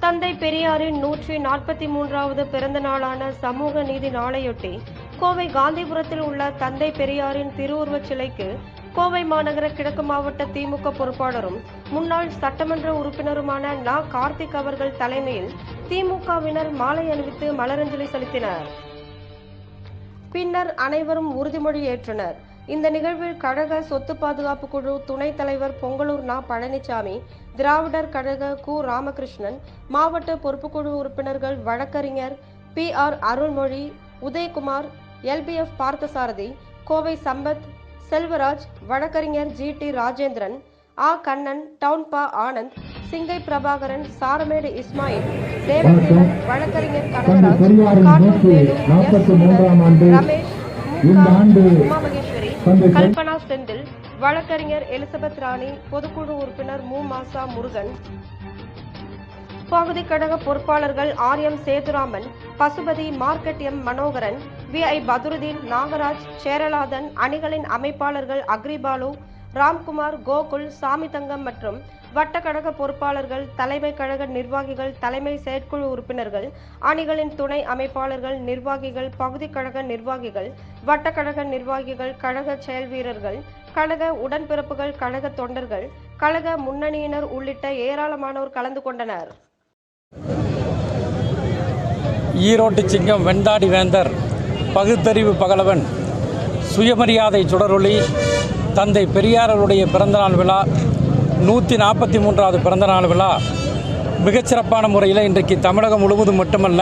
தந்தை பெரியாரின் 143வது பிறந்த நாளான சமூக நீதி நாளையொட்டி கோவை காந்திபுரத்தில் உள்ள தந்தை பெரியாரின் திருவுருவச் சிலைக்கு கோவை மாநகர கிழக்கு மாவட்ட திமுக பொறுப்பாளரும் முன்னாள் சட்டமன்ற உறுப்பினருமான நா. கார்த்திக் அவர்கள் தலைமையில் திமுகவினர் மாலை அணிவித்து மலரஞ்சலி செலுத்தினர். பின்னர் அனைவரும் உறுதிமொழி ஏற்றனர். இந்த நிகழ்வில் கழக சொத்து பாதுகாப்பு குழு துணைத் தலைவர் பொங்கலூர் நா. பழனிசாமி, திராவிடர் கழக கு. ராமகிருஷ்ணன், மாவட்ட பொறுப்புக்குழு உறுப்பினர்கள் வழக்கறிஞர் P.R. அருள்மொழி, உதயகுமார், LBF பார்த்தசாரதி, கோவை சம்பத், செல்வராஜ், வழக்கறிஞர் G.T. Rajendran, A. Kannan, down பா. ஆனந்த், சிங்கை பிரபாகரன், சாரமேடு இஸ்மாயில், தேவேந்திரன், வழக்கறிஞர் கனகராஜ், காட்டூர் வேலு, ரமேஷ், உமா மகேஸ்வரி, கல்பனா செந்தில், வழக்கறிஞர் எலிசபெத் ராணி, பொதுக்குழு உறுப்பினர் மு. மாசா முருகன், பகுதி கழக பொறுப்பாளர்கள் R.M. Sethuraman, Pasupathi, market M. Manoharan, V.I. Badruddin, Nagaraj, Cheralathan, அணிகளின் அமைப்பாளர்கள் அக்ரிபாலு, ராம்குமார், கோகுல், சாமிதங்கம் மற்றும் வட்டக்கழக பொறுப்பாளர்கள், தலைமை கழக நிர்வாகிகள், தலைமை செயற்குழு உறுப்பினர்கள், அணிகளின் துணை அமைப்பாளர்கள், நிர்வாகிகள், பகுதி கழக நிர்வாகிகள், வட்டக்கழக நிர்வாகிகள், கழக செயல் வீரர்கள், கழக உடன்பிறப்புகள், கழக தொண்டர்கள், கழக முன்னணியினர் உள்ளிட்ட ஏராளமானோர் கலந்து கொண்டனர். ஈரோட்டு சிங்கம், வெண்தாடி வேந்தர், பகுத்தறிவு பகலவன், சுயமரியாதை சுடரொளி தந்தை பெரியாரருடைய பிறந்தநாள் விழா, 143வது பிறந்தநாள் விழா மிகச்சிறப்பான முறையில் இன்றைக்கு தமிழகம் முழுவதும் மட்டுமல்ல,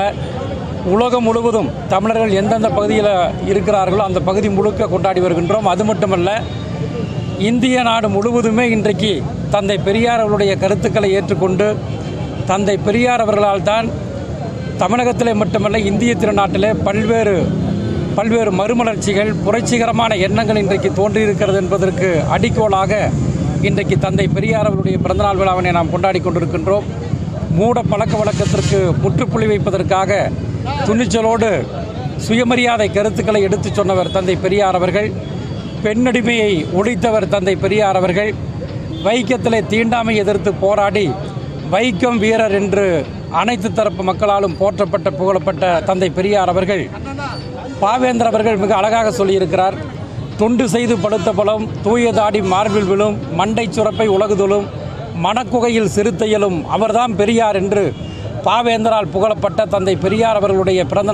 உலகம் முழுவதும் தமிழர்கள் எந்தெந்த பகுதியில் இருக்கிறார்களோ அந்த பகுதி முழுக்க கொண்டாடி வருகின்றோம். அது மட்டுமல்ல, இந்திய நாடு முழுவதுமே இன்றைக்கு தந்தை பெரியார் அவருடைய கருத்துக்களை ஏற்றுக்கொண்டு தந்தை பெரியார் அவர்களால் தான் தமிழகத்திலே மட்டுமல்ல இந்திய திருநாட்டிலே பல்வேறு மறுமலர்ச்சிகள், புரட்சிகரமான எண்ணங்கள் இன்றைக்கு தோன்றியிருக்கிறது என்பதற்கு அடிக்கோலாக இன்றைக்கு தந்தை பெரியார் அவருடைய பிறந்தநாள் விழாவினை நாம் கொண்டாடி கொண்டிருக்கின்றோம். மூட பழக்க வழக்கத்திற்கு முற்றுப்புள்ளி வைப்பதற்காக துணிச்சலோடு சுயமரியாதை கருத்துக்களை எடுத்துச் சொன்னவர் தந்தை பெரியார் அவர்கள். பெண்ணடிமையை ஒழித்தவர் தந்தை பெரியார் அவர்கள். வைக்கத்திலே தீண்டாமை எதிர்த்து போராடி வைக்கம் வீரர் என்று அனைத்து தரப்பு மக்களாலும் போற்றப்பட்ட புகழப்பட்ட தந்தை பெரியார் அவர்கள், பாவேந்தர் அவர்கள் மிக அழகாக சொல்லியிருக்கிறார். தொண்டு செய்து படுத்த பலம், தூய தாடி மார்பில் விழும், மண்டை சுரப்பை உலகுதொழும், மணக்குகையில் சிறுத்தையலும் அவர்தான் பெரியார் என்று பாவேந்தரால் புகழப்பட்ட தந்தை பெரியார் அவர்களுடைய பிறந்தநாள்